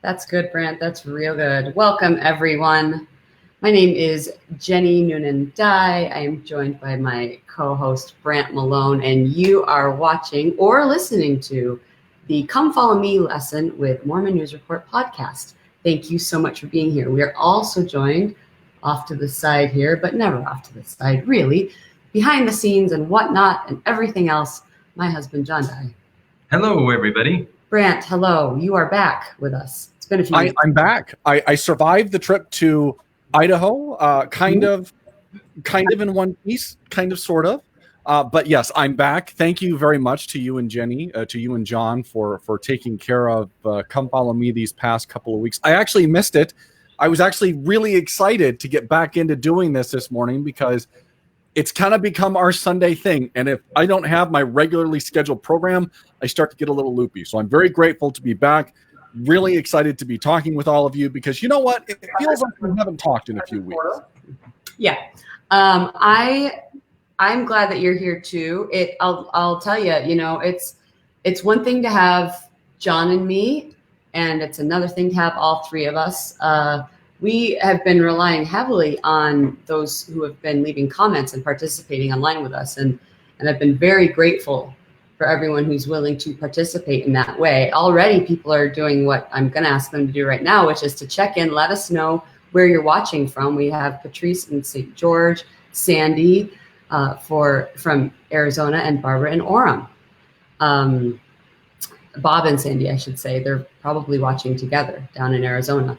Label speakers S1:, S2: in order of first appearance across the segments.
S1: That's good, Brent. That's real good. Welcome, everyone. My name is Jenny Noonan-Dye. I am joined by my co-host, Brandt Malone, and you are watching or listening to the Come Follow Me lesson with Mormon News Report podcast. Thank you so much for being here. We are also joined off to the side here, but never off to the side, really, behind the scenes and whatnot and everything else, my husband, John Dye.
S2: Hello, everybody.
S1: Brandt, hello. You are back with us. It's been a few weeks.
S3: I'm back. I survived the trip to Idaho, kind of in one piece, kind of, sort of. But yes, I'm back. Thank you very much to you and Jenny, to you and John for taking care of Come Follow Me these past couple of weeks. I actually missed it. I was actually really excited to get back into doing this morning because it's kind of become our Sunday thing. And if I don't have my regularly scheduled program, I start to get a little loopy. So I'm very grateful to be back. Really excited to be talking with all of you because you know what? It feels like we haven't talked in a few weeks.
S1: Yeah. I'm glad that you're here too. I'll tell you, it's one thing to have John and me, and it's another thing to have all three of us. We have been relying heavily on those who have been leaving comments and participating online with us. And I've been very grateful for everyone who's willing to participate in that way. Already people are doing what I'm going to ask them to do right now, which is to check in, let us know where you're watching from. We have Patrice in St. George, Sandy from Arizona, and Barbara in Orem. Bob and Sandy, I should say. They're probably watching together down in Arizona.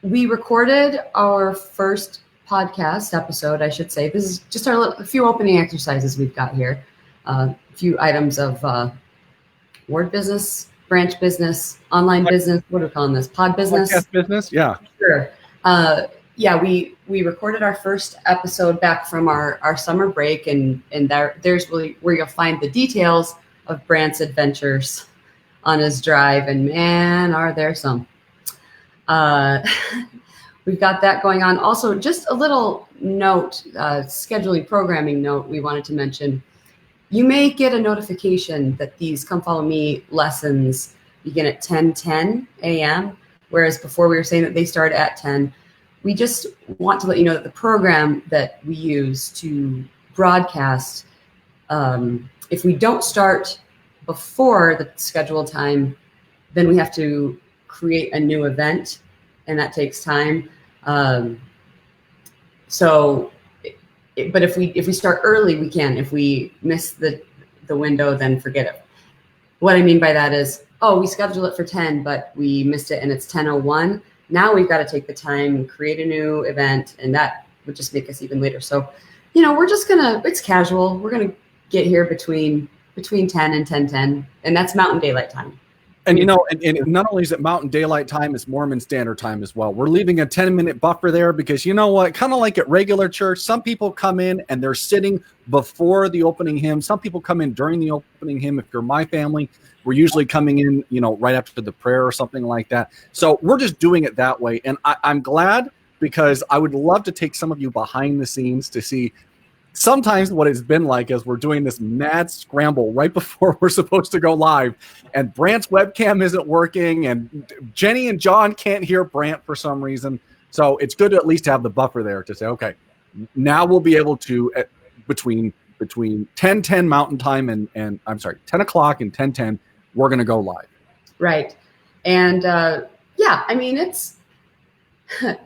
S1: We recorded our first podcast episode, I should say. This is just a few opening exercises we've got here. A few items of word business, branch business, online business. What are we calling this? Pod business?
S3: Podcast business, yeah.
S1: Sure. We recorded our first episode back from our summer break, and there's really where you'll find the details of Brandt's adventures on his drive, and man, are there some. We've got that going on. Also, just a little note, scheduling programming note we wanted to mention. You may get a notification that these Come Follow Me lessons begin at 10:10 a.m., whereas before we were saying that they start at 10. We just want to let you know that the program that we use to broadcast, if we don't start before the scheduled time, then we have to create a new event, and that takes time. But if we start early, we can. If we miss the window, then forget it. What I mean by that is, we schedule it for 10, but we missed it and it's 10:01. Now we've got to take the time and create a new event, and that would just make us even later. So, we're just it's casual. We're gonna get here between 10 and 10:10, and that's Mountain Daylight Time.
S3: And and not only is it Mountain Daylight Time, it's Mormon Standard Time as well. We're leaving a 10-minute buffer there because you know what? Kind of like at regular church, some people come in and they're sitting before the opening hymn. Some people come in during the opening hymn. If you're my family, we're usually coming in, right after the prayer or something like that. So we're just doing it that way. And I'm glad because I would love to take some of you behind the scenes to see sometimes what it's been like as we're doing this mad scramble right before we're supposed to go live, and Brandt's webcam isn't working, and Jenny and John can't hear Brandt for some reason. So it's good to at least have the buffer there to say, okay, now we'll be able to, between 10:10 Mountain Time and 10 o'clock and 10:10, we're going to go live.
S1: Right. And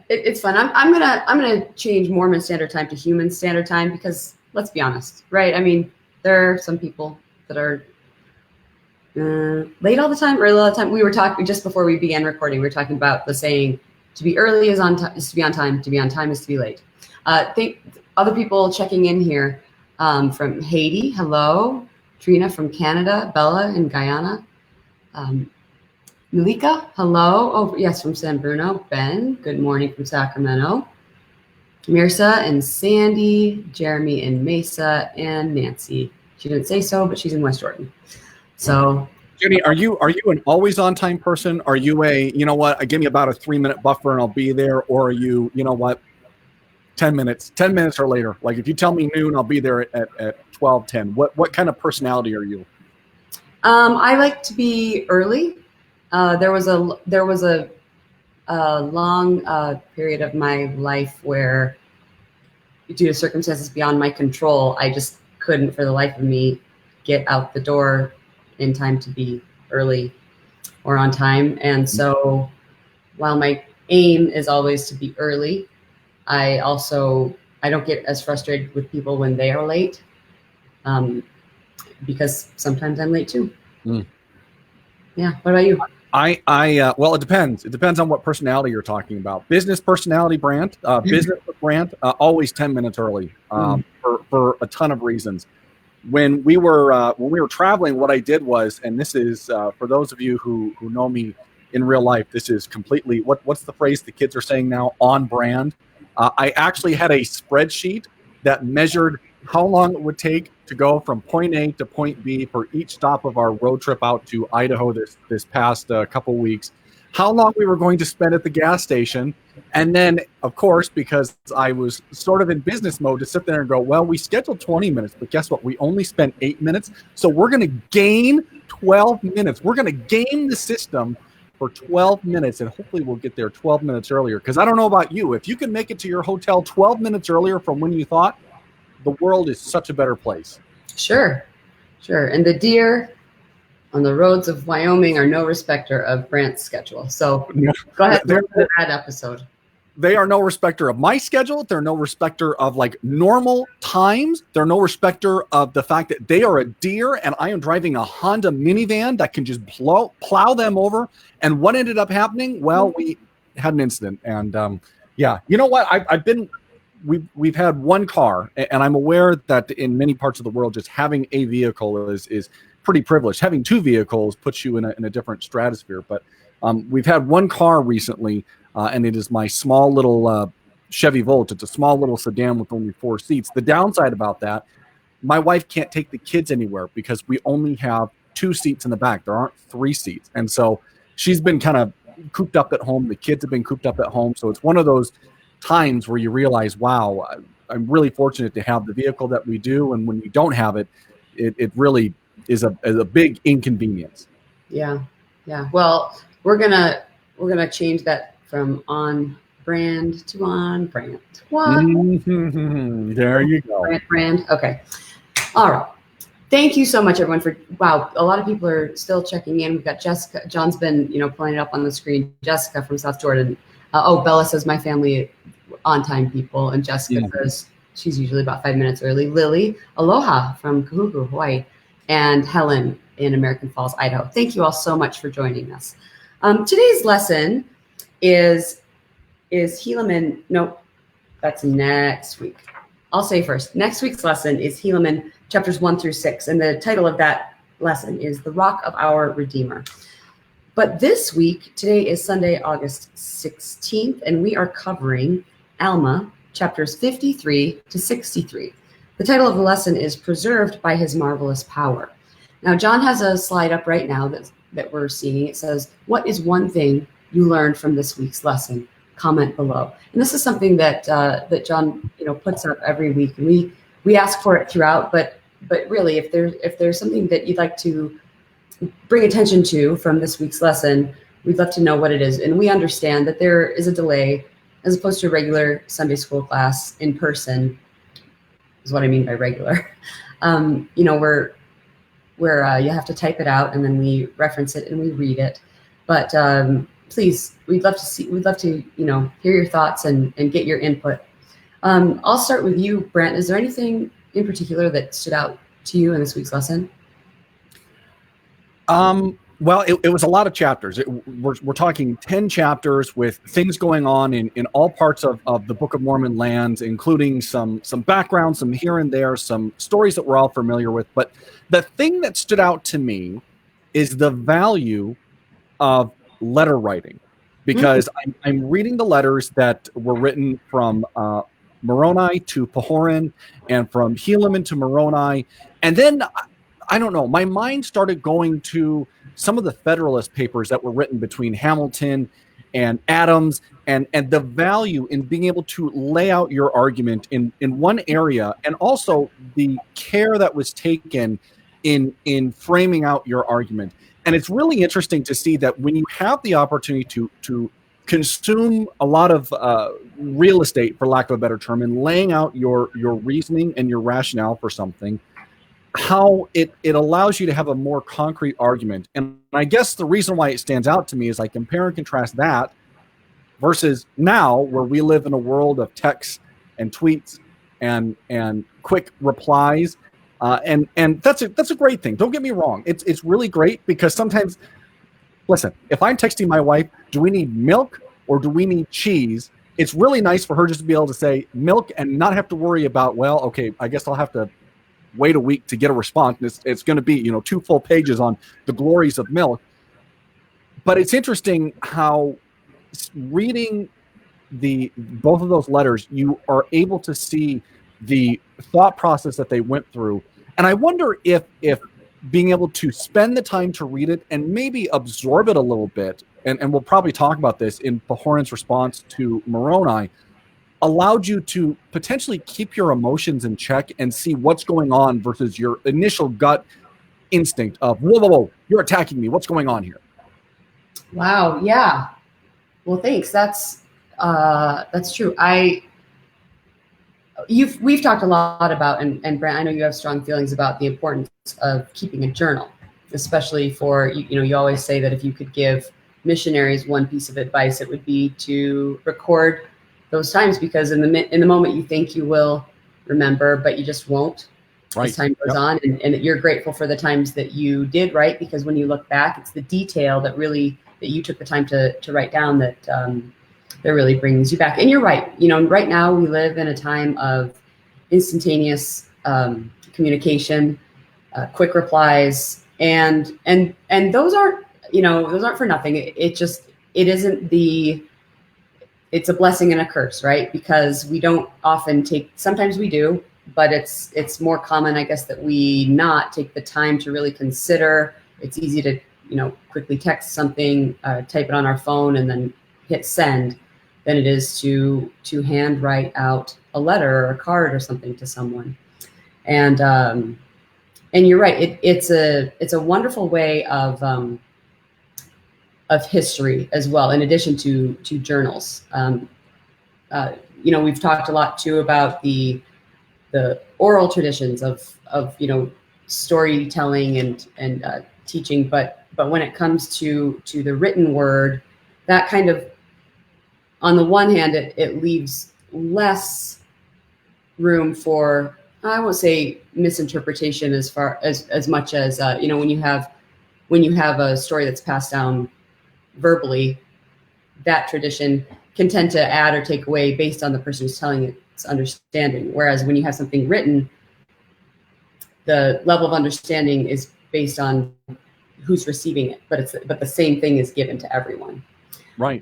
S1: it's fun. I'm gonna change Mormon Standard Time to Human Standard Time because let's be honest, right? I mean, there are some people that are late all the time, early all the time. We were talking just before we began recording. We were talking about the saying, "To be early is to be on time. To be on time is to be late." Think other people checking in here from Haiti. Hello, Trina from Canada, Bella in Guyana. Malika, hello. Oh, yes, from San Bruno. Ben, good morning from Sacramento. Mirsa and Sandy, Jeremy and Mesa, and Nancy. She didn't say so, but she's in West Jordan. So,
S3: Jenny, are you an always on time person? Are you give me about a 3-minute buffer and I'll be there? Or are you, 10 minutes or later? Like if you tell me noon, I'll be there at 12:10. What kind of personality are you?
S1: I like to be early. There was a long period of my life where, due to circumstances beyond my control, I just couldn't for the life of me get out the door in time to be early or on time. And so while my aim is always to be early, I don't get as frustrated with people when they are late, because sometimes I'm late too. Yeah. What about you?
S3: Well, it depends. It depends on what personality you're talking about. Business personality, Brandt, business with Brandt, always 10 minutes early, for a ton of reasons. When we were traveling, what I did was, and this is for those of you who know me in real life, this is completely what's the phrase the kids are saying now, on brand. I actually had a spreadsheet that measured how long it would take to go from point A to point B for each stop of our road trip out to Idaho this past couple weeks, how long we were going to spend at the gas station. And then, of course, because I was sort of in business mode, to sit there and go, well, we scheduled 20 minutes, but guess what? We only spent 8 minutes. So we're going to gain 12 minutes. We're going to game the system for 12 minutes, and hopefully we'll get there 12 minutes earlier. Because I don't know about you, if you can make it to your hotel 12 minutes earlier from when you thought, the world is such a better place.
S1: Sure. And the deer on the roads of Wyoming are no respecter of Brandt's schedule. So go ahead and listen to that episode.
S3: They are no respecter of my schedule. They're no respecter of like normal times. They're no respecter of the fact that they are a deer and I am driving a Honda minivan that can just plow them over. And what ended up happening? Well, we had an incident. And yeah, you know what? We've had one car, and I'm aware that in many parts of the world, just having a vehicle is pretty privileged. Having two vehicles puts you in a different stratosphere. But we've had one car recently, and it is my small little Chevy Volt. It's a small little sedan with only 4 seats. The downside about that, my wife can't take the kids anywhere because we only have 2 seats in the back. There aren't 3 seats. And so she's been kind of cooped up at home. The kids have been cooped up at home. So it's one of those times where you realize, wow, I'm really fortunate to have the vehicle that we do. And when we don't have it, it really is a big inconvenience.
S1: Yeah. Well, we're gonna change that from on brand to on Brandt. What?
S3: There you go.
S1: Brand. Okay. All right. Thank you so much, everyone, wow, a lot of people are still checking in. We've got Jessica. John's been, pulling it up on the screen. Jessica from South Jordan. Bella says my family on time people, and Jessica says she's usually about 5 minutes early. Lily, aloha from Kahuku, Hawaii, and Helen in American Falls, Idaho. Thank you all so much for joining us. Today's lesson is Helaman. Nope, that's next week. I'll say first. Next week's lesson is Helaman chapters 1 through 6, and the title of that lesson is The Rock of Our Redeemer. But this week, today is Sunday, August 16th, and we are covering Alma, chapters 53 to 63. The title of the lesson is Preserved by His Marvelous Power. Now, John has a slide up right now that we're seeing. It says, what is one thing you learned from this week's lesson? Comment below. And this is something that John puts up every week, and we ask for it throughout. But really, if there's something that you'd like to bring attention to from this week's lesson, we'd love to know what it is. And we understand that there is a delay as opposed to a regular Sunday school class in person, is what I mean by regular. Where you have to type it out and then we reference it and we read it. But please, we'd love to hear your thoughts and get your input. I'll start with you, Brent. Is there anything in particular that stood out to you in this week's lesson?
S3: Well, it was a lot of chapters. We're talking 10 chapters with things going on in all parts of the Book of Mormon lands, including some background, some here and there, some stories that we're all familiar with. But the thing that stood out to me is the value of letter writing, because I'm reading the letters that were written from Moroni to Pahoran and from Helaman to Moroni. And then, I don't know, my mind started going to some of the Federalist papers that were written between Hamilton and Adams, and the value in being able to lay out your argument in one area, and also the care that was taken in framing out your argument. And it's really interesting to see that when you have the opportunity to consume a lot of real estate, for lack of a better term, and laying out your reasoning and your rationale for something, how it allows you to have a more concrete argument. And I guess the reason why it stands out to me is I compare and contrast that versus now, where we live in a world of texts and tweets and quick replies. And that's a great thing. Don't get me wrong. It's really great because sometimes, listen, if I'm texting my wife, do we need milk or do we need cheese? It's really nice for her just to be able to say milk and not have to worry about, well, okay, I guess I'll have to wait a week to get a response. And it's going to be, 2 full pages on the glories of milk. But it's interesting how reading both of those letters, you are able to see the thought process that they went through. And I wonder if being able to spend the time to read it and maybe absorb it a little bit, and we'll probably talk about this in Pahoran's response to Moroni, allowed you to potentially keep your emotions in check and see what's going on versus your initial gut instinct of, whoa, you're attacking me. What's going on here?
S1: Wow. Yeah. Well, thanks. That's true. We've talked a lot about, and Brent, I know you have strong feelings about the importance of keeping a journal, especially for, you always say that if you could give missionaries one piece of advice, it would be to record those times, because in the moment you think you will remember, but you just won't. Right. As time goes on, and you're grateful for the times that you did write, because when you look back, it's the detail that you took the time to write down that really brings you back. And you're right. Right now we live in a time of instantaneous communication, quick replies, and those aren't for nothing. It's a blessing and a curse, right? Because we don't often sometimes we do, but it's more common, I guess, that we not take the time to really consider. It's easy to, quickly text something, type it on our phone, and then hit send, than it is to hand write out a letter or a card or something to someone. And you're right. It's a wonderful way of history as well, in addition to journals. We've talked a lot too about the oral traditions of storytelling and teaching, but when it comes to the written word, that kind of, on the one hand, it leaves less room for, I won't say misinterpretation as much as when you have a story that's passed down verbally, that tradition can tend to add or take away based on the person who's telling its understanding. Whereas when you have something written, the level of understanding is based on who's receiving it, but the same thing is given to everyone.
S3: Right.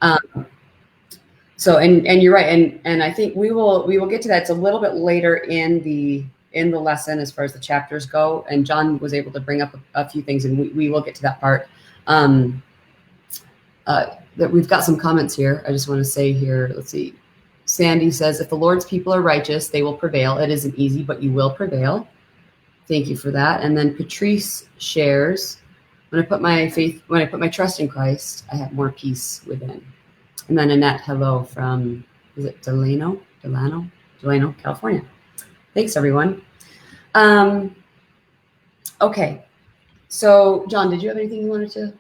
S1: So and you're right, and I think we will get to that. It's a little bit later in the lesson as far as the chapters go, and John was able to bring up a few things, and we will get to that part. That we've got some comments here. I just want to say here, let's see. Sandy says, if the Lord's people are righteous, they will prevail. It isn't easy, but you will prevail. Thank you for that. And then Patrice shares, when I put my trust in Christ, I have more peace within. And then Annette, hello from, is it Delano, California. Thanks, everyone. Okay. So, John, did you have anything you wanted to?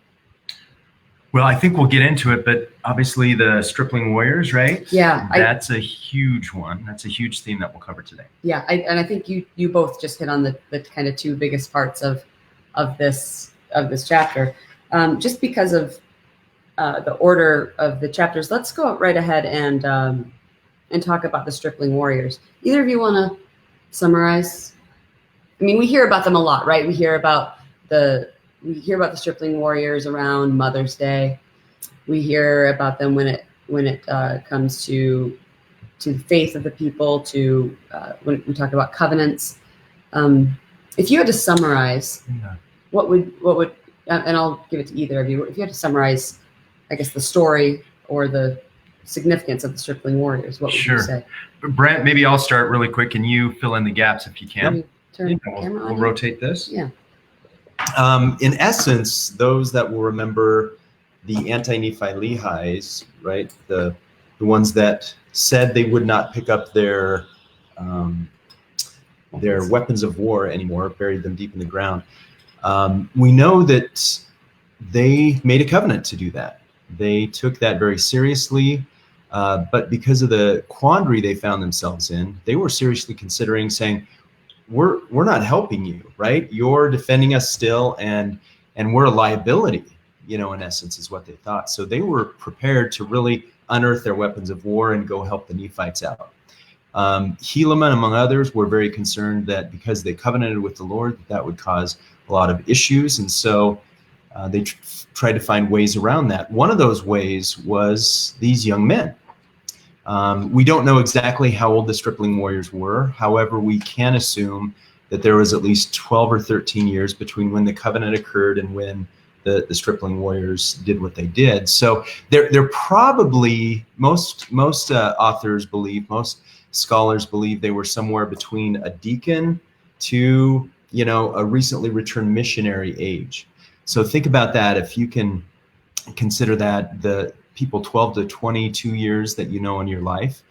S2: Well, I think we'll get into it, but obviously the Stripling Warriors, right?
S1: Yeah.
S2: That's a huge one. That's a huge theme that we'll cover today.
S1: Yeah, and I think you both just hit on the kind of two biggest parts of this chapter. Just because of the order of the chapters, let's go right ahead and talk about the Stripling Warriors. Either of you want to summarize? I mean, we hear about them a lot, right? We hear about the Stripling Warriors around Mother's Day. We hear about them when it comes to the faith of the people, to when we talk about covenants. If you had to summarize, what would and I'll give it to either of you. If you had to summarize, I guess, the story or the significance of the Stripling Warriors, what would you say?
S2: Brent, maybe I'll start really quick and you fill in the gaps if you can.
S1: Turn the camera on.
S2: We'll rotate this.
S1: Yeah.
S2: In essence, those that will remember the anti-Nephi Lehi's, right, the ones that said they would not pick up their weapons of war anymore, buried them deep in the ground. We know that they made a covenant to do that. They took that very seriously, but because of the quandary they found themselves in, they were seriously considering saying, we're not helping you, right? You're defending us still, and we're a liability, in essence, is what they thought. So they were prepared to really unearth their weapons of war and go help the Nephites out. Helaman, among others, were very concerned that because they covenanted with the Lord, that would cause a lot of issues. And so they tried to find ways around that. One of those ways was these young men. We don't know exactly how old the Stripling Warriors were. However, we can assume that there was at least 12 or 13 years between when the covenant occurred and when the Stripling Warriors did what they did. So they're probably, most authors believe, most scholars believe they were somewhere between a deacon to, a recently returned missionary age. So think about that. If you can consider that the people 12 to 22 years that in your life,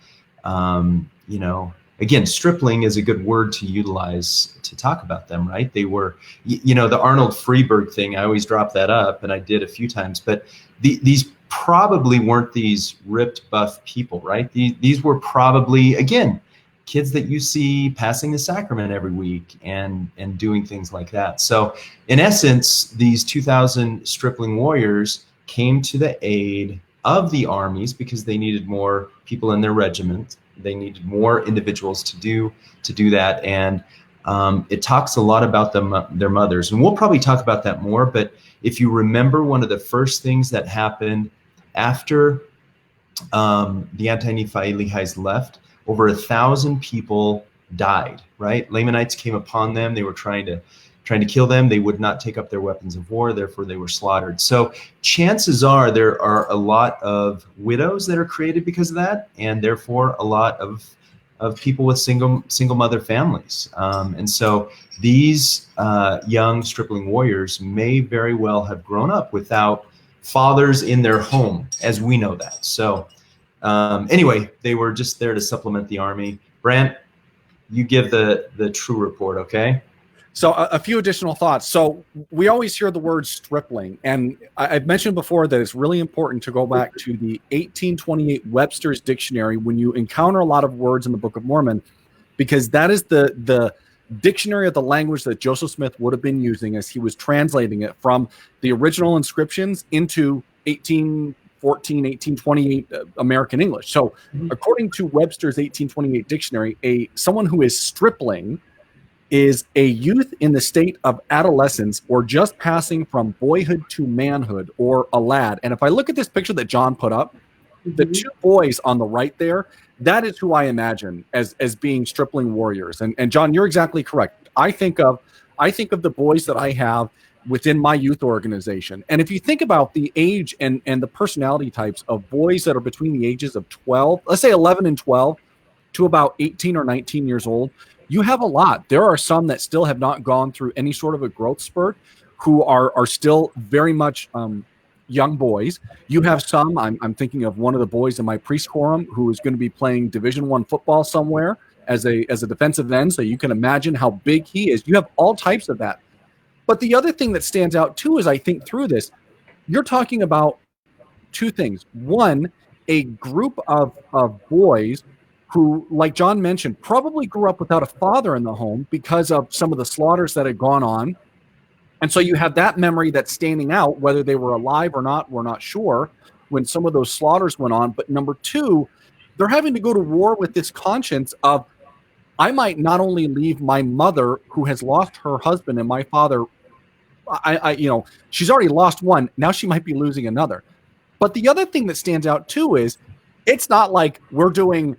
S2: again, stripling is a good word to utilize to talk about them, right? They were, the Arnold Freeberg thing, I always drop that up, and I did a few times, but these probably weren't these ripped, buff people, right? These were probably, again, kids that you see passing the sacrament every week and doing things like that. So in essence, these 2,000 Stripling Warriors came to the aid of the armies because they needed more people in their regiment. They needed more individuals to do that. And it talks a lot about their mothers. And we'll probably talk about that more. But if you remember, one of the first things that happened after the anti-Nephi Lehi's left, over 1,000 people died, right? Lamanites came upon them. They were trying to kill them. They would not take up their weapons of war. Therefore, they were slaughtered. So chances are there are a lot of widows that are created because of that, and therefore a lot of people with single mother families. And so these young Stripling Warriors may very well have grown up without fathers in their home, as we know that. So anyway, they were just there to supplement the army. Brandt, you give the true report, okay?
S3: So a few additional thoughts. So we always hear the word stripling, and I've mentioned before that it's really important to go back to the 1828 Webster's Dictionary when you encounter a lot of words in the Book of Mormon, because that is the dictionary of the language that Joseph Smith would have been using as he was translating it from the original inscriptions into 1814, 1828 American English. So according to Webster's 1828 dictionary, someone who is stripling is a youth in the state of adolescence or just passing from boyhood to manhood, or a lad. And if I look at this picture that John put up, the two boys on the right there, that is who I imagine as being Stripling Warriors. And John, you're exactly correct. I think of the boys that I have within my youth organization. And if you think about the age and the personality types of boys that are between the ages of 12, let's say 11 and 12, to about 18 or 19 years old, you have a lot. There are some that still have not gone through any sort of a growth spurt, who are still very much young boys. You have some, I'm thinking of one of the boys in my priest quorum who is going to be playing Division I football somewhere as a defensive end, so you can imagine how big he is. You have all types of that. But the other thing that stands out too is, I think through this, you're talking about two things. One, a group of boys who, like John mentioned, probably grew up without a father in the home because of some of the slaughters that had gone on. And so you have that memory that's standing out, whether they were alive or not, we're not sure, when some of those slaughters went on. But number two, they're having to go to war with this conscience of, I might not only leave my mother who has lost her husband and my father, she's already lost one, now she might be losing another. But the other thing that stands out too is, it's not like we're doing,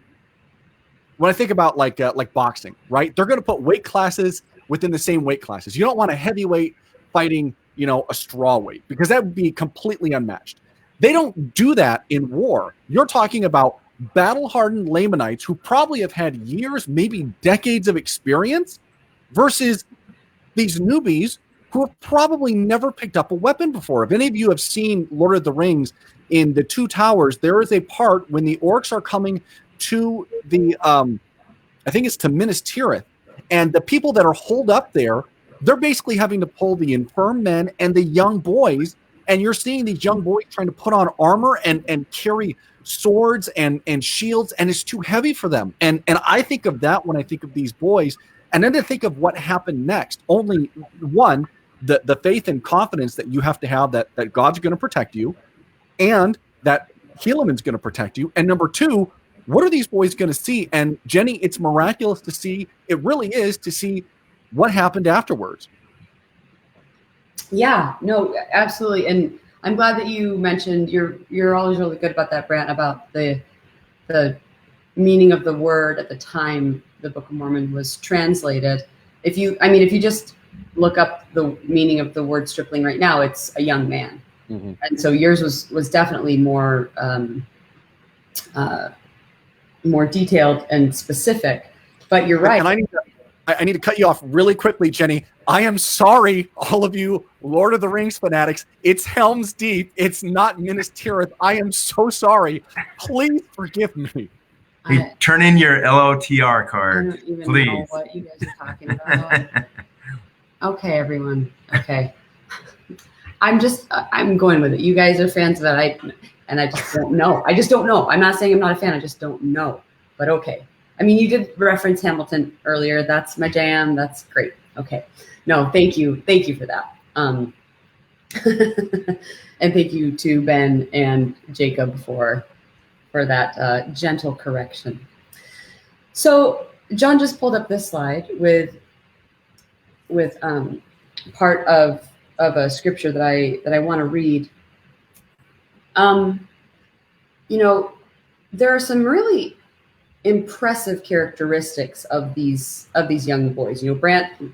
S3: when I think about like boxing, right? They're going to put weight classes within the same weight classes. You don't want a heavyweight fighting, a straw weight, because that would be completely unmatched. They don't do that in war. You're talking about battle-hardened Lamanites who probably have had years, maybe decades of experience, versus these newbies who have probably never picked up a weapon before. If any of you have seen Lord of the Rings, in the Two Towers, there is a part when the orcs are coming to the, I think it's to Minas Tirith, and the people that are holed up there, they're basically having to pull the infirm men and the young boys, and you're seeing these young boys trying to put on armor and carry swords and shields, and it's too heavy for them. And I think of that when I think of these boys, and then to think of what happened next. Only one, the faith and confidence that you have to have that God's going to protect you, and that Helaman's going to protect you. And number two, what are these boys going to see? And Jenny, it's miraculous to see. It really is, to see what happened afterwards.
S1: Yeah, no, absolutely. And I'm glad that you mentioned, you're always really good about that, Brandt, about the meaning of the word at the time the Book of Mormon was translated. If you just look up the meaning of the word stripling right now, it's a young man. Mm-hmm. And so yours was definitely more more detailed and specific. But you're right.
S3: And I need to cut you off really quickly, Jenny. I am sorry, all of you Lord of the Rings fanatics. It's Helm's Deep. It's not Minas Tirith. I am so sorry. Please forgive me.
S4: Hey, turn in your LOTR card,
S1: I don't even
S4: please.
S1: know what you guys are talking about. Okay, everyone. Okay. I'm going with it. You guys are fans of it. I just don't know. I just don't know. I'm not saying I'm not a fan. I just don't know. But okay. I mean, you did reference Hamilton earlier. That's my jam. That's great. Okay. No, thank you. Thank you for that. And thank you to Ben and Jacob for that gentle correction. So John just pulled up this slide with part of a scripture that I want to read. There are some really impressive characteristics of these young boys. Brandt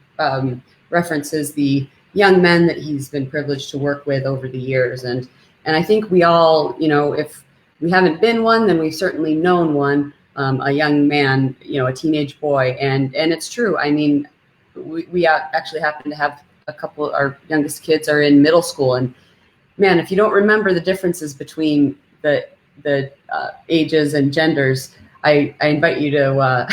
S1: references the young men that he's been privileged to work with over the years, and I think we all, if we haven't been one, then we've certainly known one, a young man, a teenage boy, and it's true. I mean, we actually happen to have a couple. Our youngest kids are in middle school, and man, if you don't remember the differences between the ages and genders, I invite you to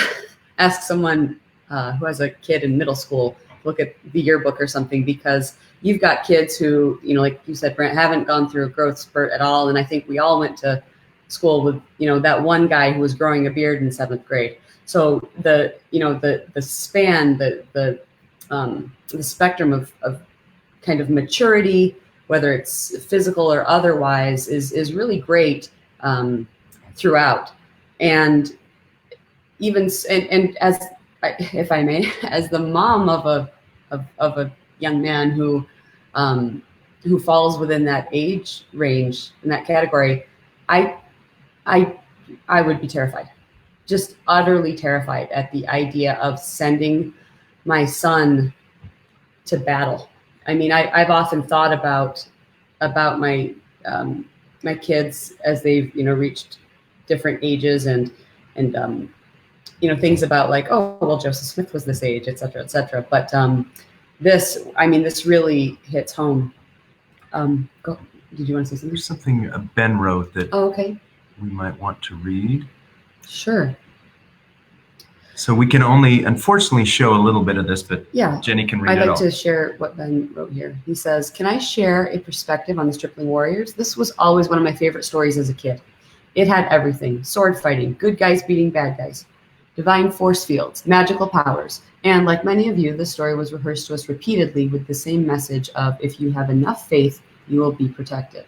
S1: ask someone who has a kid in middle school, look at the yearbook or something, because you've got kids who, like you said, Brent, haven't gone through a growth spurt at all. And I think we all went to school with, that one guy who was growing a beard in 7th grade. So the span, the spectrum of kind of maturity, whether it's physical or otherwise, is really great throughout. And even and as, if I may, as the mom of a young man who falls within that age range, in that category, I would be terrified, just utterly terrified at the idea of sending my son to battle. I mean, I've often thought about my my kids as they've reached different ages and things about like, oh well, Joseph Smith was this age, et cetera, et cetera. But this really hits home. Did you want to say something?
S4: There's something Ben wrote that
S1: okay,
S4: we might want to read.
S1: Sure.
S4: So we can only, unfortunately, show a little bit of this, but
S1: yeah,
S4: Jenny can read it all.
S1: I'd like to share what Ben wrote here. He says, "Can I share a perspective on the Stripling Warriors? This was always one of my favorite stories as a kid. It had everything: sword fighting, good guys beating bad guys, divine force fields, magical powers. And like many of you, this story was rehearsed to us repeatedly with the same message of, if you have enough faith, you will be protected.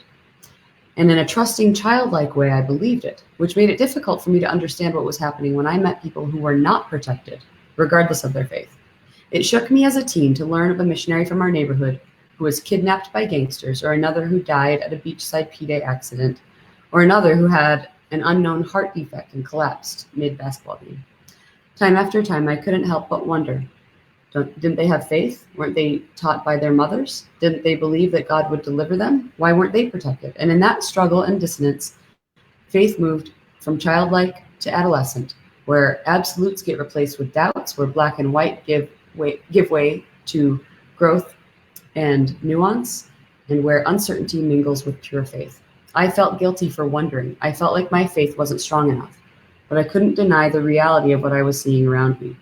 S1: And in a trusting, childlike way, I believed it, which made it difficult for me to understand what was happening when I met people who were not protected, regardless of their faith. It shook me as a teen to learn of a missionary from our neighborhood who was kidnapped by gangsters, or another who died at a beachside P-Day accident, or another who had an unknown heart defect and collapsed mid-basketball game. Time after time, I couldn't help but wonder, didn't they have faith? Weren't they taught by their mothers? Didn't they believe that God would deliver them? Why weren't they protected? And in that struggle and dissonance, faith moved from childlike to adolescent, where absolutes get replaced with doubts, where black and white give way to growth and nuance, and where uncertainty mingles with pure faith. I felt guilty for wondering. I felt like my faith wasn't strong enough, but I couldn't deny the reality of what I was seeing around me.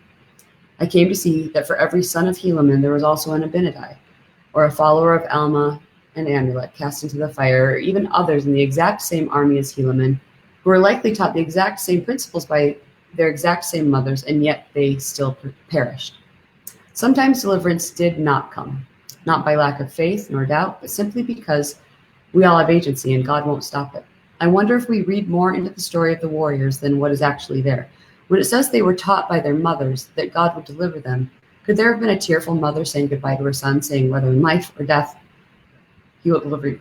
S1: I came to see that for every son of Helaman, there was also an Abinadi, or a follower of Alma and Amulet cast into the fire, or even others in the exact same army as Helaman, who were likely taught the exact same principles by their exact same mothers, and yet they still perished. Sometimes deliverance did not come, not by lack of faith nor doubt, but simply because we all have agency and God won't stop it. I wonder if we read more into the story of the warriors than what is actually there. When it says they were taught by their mothers that God would deliver them, could there have been a tearful mother saying goodbye to her son, saying, whether in life or death, he will deliver you?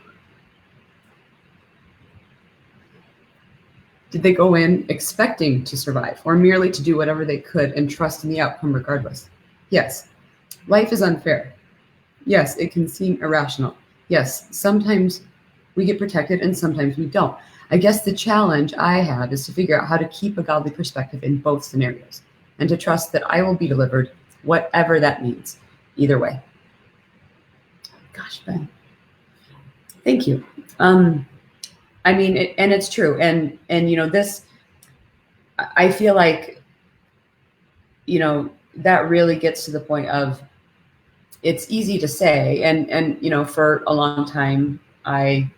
S1: Did they go in expecting to survive, or merely to do whatever they could and trust in the outcome regardless? Yes, life is unfair. Yes, it can seem irrational. Yes, sometimes we get protected and sometimes we don't. I guess the challenge I have is to figure out how to keep a godly perspective in both scenarios and to trust that I will be delivered, whatever that means, either way. Gosh, Ben, thank you. I mean, and it's true. And this, I feel like, that really gets to the point of, it's easy to say, and for a long time, I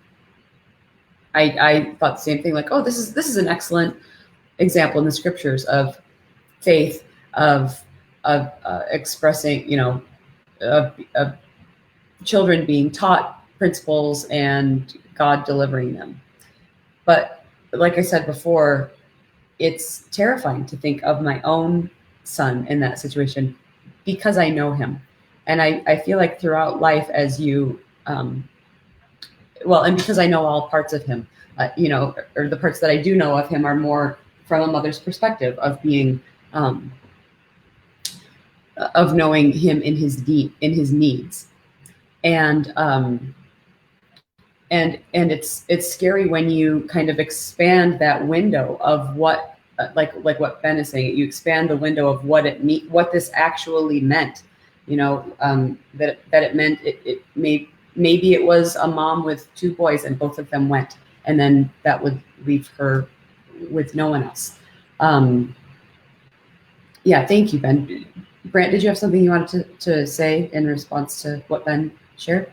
S1: thought the same thing, like, oh, this is an excellent example in the scriptures of faith, of expressing, of children being taught principles and God delivering them. But like I said before, it's terrifying to think of my own son in that situation because I know him. And I feel like throughout life, as you, and because I know all parts of him, or the parts that I do know of him are more from a mother's perspective of being, of knowing him in his needs. And it's scary when you kind of expand that window of what, like what Ben is saying, you expand the window of what what this actually meant. That it meant maybe it was a mom with two boys and both of them went, and then that would leave her with no one else. Yeah, thank you, Ben. Brent, did you have something you wanted to say in response to what Ben shared?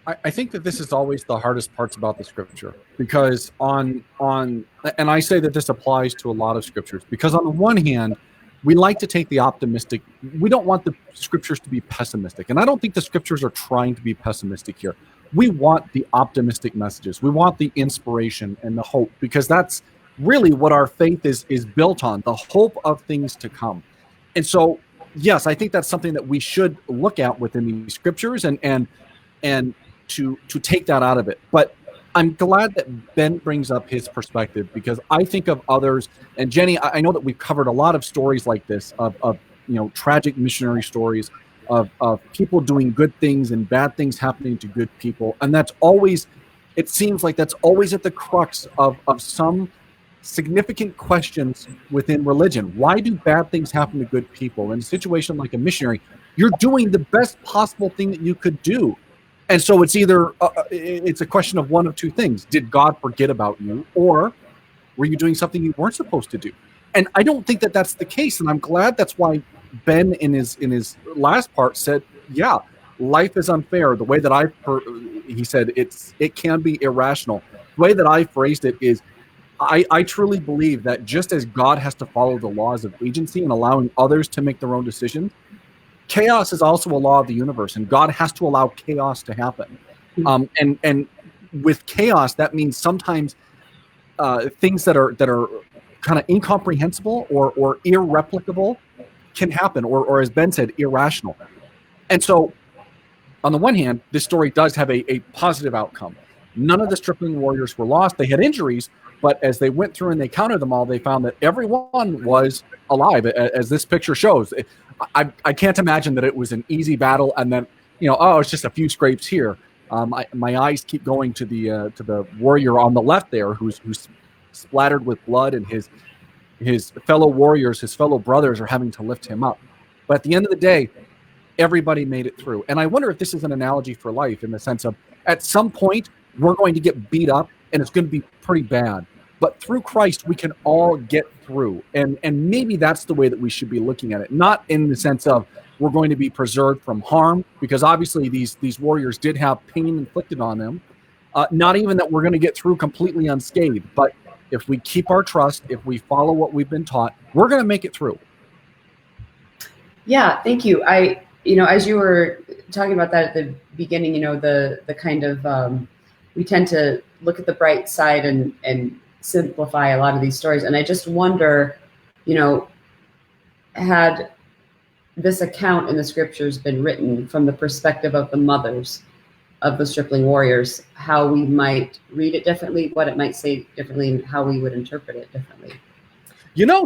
S3: I think that this is always the hardest parts about the scripture, because and I say that this applies to a lot of scriptures, because on the one hand, we like to take the optimistic. We don't want the scriptures to be pessimistic. And I don't think the scriptures are trying to be pessimistic here. We want the optimistic messages. We want the inspiration and the hope, because that's really what our faith is built on, the hope of things to come. And so, yes, I think that's something that we should look at within these scriptures and to take that out of it. But I'm glad that Ben brings up his perspective, because I think of others, and Jenny, I know that we've covered a lot of stories like this of tragic missionary stories of people doing good things and bad things happening to good people. And that's always, it seems like that's always at the crux of some significant questions within religion. Why do bad things happen to good people? In a situation like a missionary, you're doing the best possible thing that you could do. And so it's either, it's a question of one of two things. Did God forget about you, or were you doing something you weren't supposed to do? And I don't think that that's the case. And I'm glad that's why Ben in his last part said, yeah, life is unfair. The way that he said it can be irrational. The way that I phrased it is, I truly believe that just as God has to follow the laws of agency and allowing others to make their own decisions, chaos is also a law of the universe, and God has to allow chaos to happen. And with chaos, that means sometimes things that are kind of incomprehensible or irreplicable can happen, or as Ben said, irrational. And so, on the one hand, this story does have a positive outcome. None of the Stripling Warriors were lost. They had injuries, but as they went through and they counted them all, they found that everyone was alive, as this picture shows. I can't imagine that it was an easy battle, and then it's just a few scrapes here. My eyes keep going to the warrior on the left there, who's splattered with blood, and his fellow warriors, his fellow brothers, are having to lift him up. But at the end of the day, everybody made it through. And I wonder if this is an analogy for life, in the sense of, at some point we're going to get beat up and it's going to be pretty bad, but through Christ we can all get through. And maybe that's the way that we should be looking at it, not in the sense of we're going to be preserved from harm, because obviously these warriors did have pain inflicted on them. Not even that we're going to get through completely unscathed, but if we keep our trust, if we follow what we've been taught, we're going to make it through.
S1: Yeah, thank you. As you were talking about that at the beginning, the kind of, we tend to look at the bright side and simplify a lot of these stories. And I just wonder, had this account in the scriptures been written from the perspective of the mothers of the Stripling Warriors, how we might read it differently, what it might say differently, and how we would interpret it differently.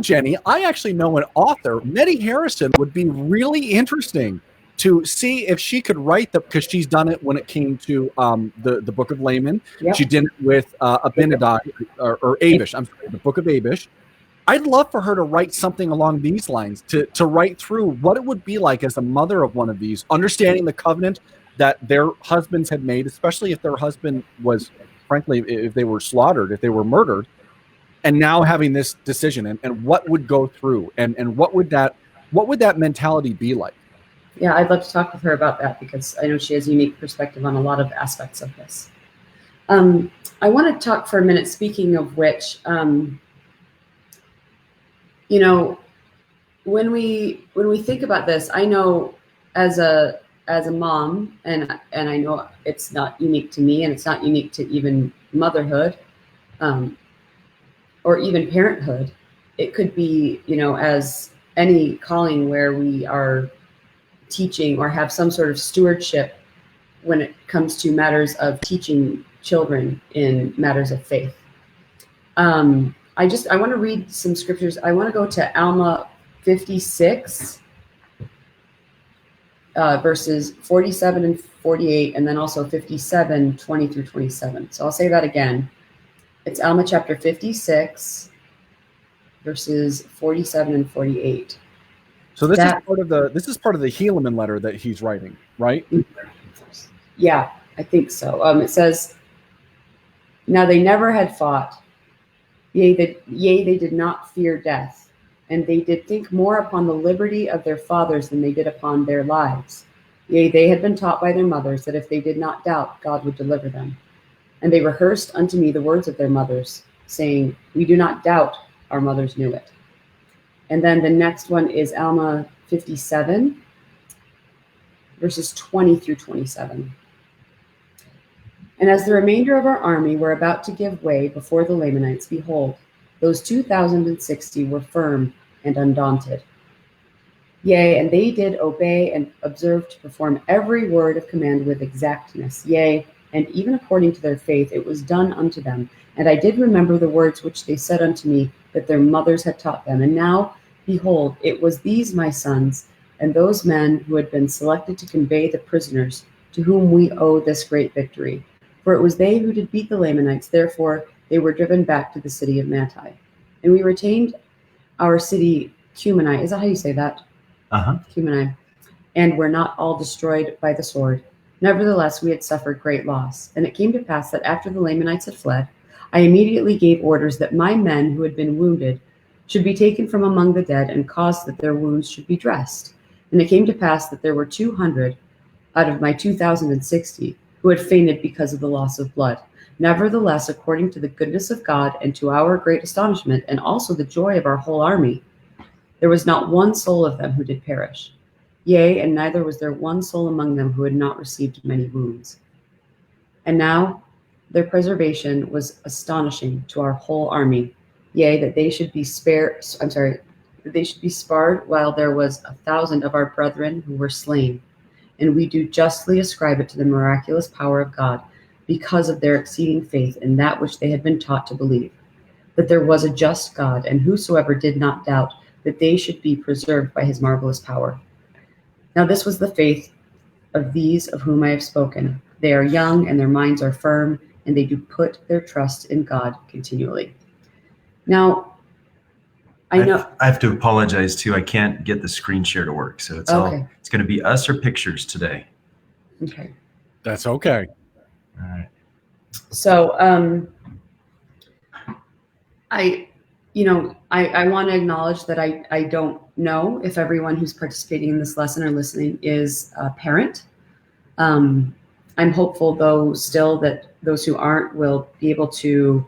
S3: Jenny, I actually know an author, Nettie Harrison, would be really interesting to see if she could write because she's done it when it came to the Book of Laman. Yep. She did it with Abinadi or Abish. I'm sorry, the Book of Abish. I'd love for her to write something along these lines, to write through what it would be like as a mother of one of these, understanding the covenant that their husbands had made, especially if their husband was, frankly, if they were slaughtered, if they were murdered, and now having this decision and what would go through and what would that mentality be like?
S1: Yeah, I'd love to talk with her about that, because I know she has a unique perspective on a lot of aspects of this. I want to talk for a minute, speaking of which, when we think about this, I know as a mom, and I know it's not unique to me, and it's not unique to even motherhood, or even parenthood. It could be, as any calling where we are teaching or have some sort of stewardship when it comes to matters of teaching children in matters of faith. I want to read some scriptures. I want to go to Alma 56, verses 47 and 48, and then also 57, 20 through 27. So I'll say that again. It's Alma chapter 56, verses 47 and 48.
S3: So this is part of the Helaman letter that he's writing, right?
S1: Yeah, I think so. It says, "Now they never had fought, yea, they did not fear death, and they did think more upon the liberty of their fathers than they did upon their lives. Yea, they had been taught by their mothers that if they did not doubt, God would deliver them. And they rehearsed unto me the words of their mothers, saying, we do not doubt, our mothers knew it." And then the next one is Alma 57, verses 20 through 27. "And as the remainder of our army were about to give way before the Lamanites, behold, those 2,060 were firm and undaunted. Yea, and they did obey and observe to perform every word of command with exactness. Yea, and even according to their faith, it was done unto them. And I did remember the words which they said unto me, that their mothers had taught them. And now, behold, it was these my sons, and those men who had been selected to convey the prisoners, to whom we owe this great victory. For it was they who did beat the Lamanites, therefore they were driven back to the city of Mattai. And we retained our city Cumeni." Is that how you say that? Cumeni. "And were not all destroyed by the sword. Nevertheless, we had suffered great loss. And it came to pass that after the Lamanites had fled, I immediately gave orders that my men who had been wounded should be taken from among the dead, and caused that their wounds should be dressed. And it came to pass that there were 200 out of my 2,060 who had fainted because of the loss of blood. Nevertheless, according to the goodness of God, and to our great astonishment, and also the joy of our whole army, there was not one soul of them who did perish. Yea, and neither was there one soul among them who had not received many wounds. And now their preservation was astonishing to our whole army. Yea, that they should be spared, that they should be spared, while there was 1,000 of our brethren who were slain. And we do justly ascribe it to the miraculous power of God, because of their exceeding faith in that which they had been taught to believe, that there was a just God, and whosoever did not doubt, that they should be preserved by his marvelous power. Now this was the faith of these of whom I have spoken. They are young, and their minds are firm, and they do put their trust in God continually." Now, I know.
S4: I have to apologize too. I can't get the screen share to work. So it's it's going to be us or pictures today.
S1: Okay.
S3: That's okay.
S4: All right.
S1: So, I want to acknowledge that I don't know if everyone who's participating in this lesson or listening is a parent. I'm hopeful, though, still that those who aren't will be able to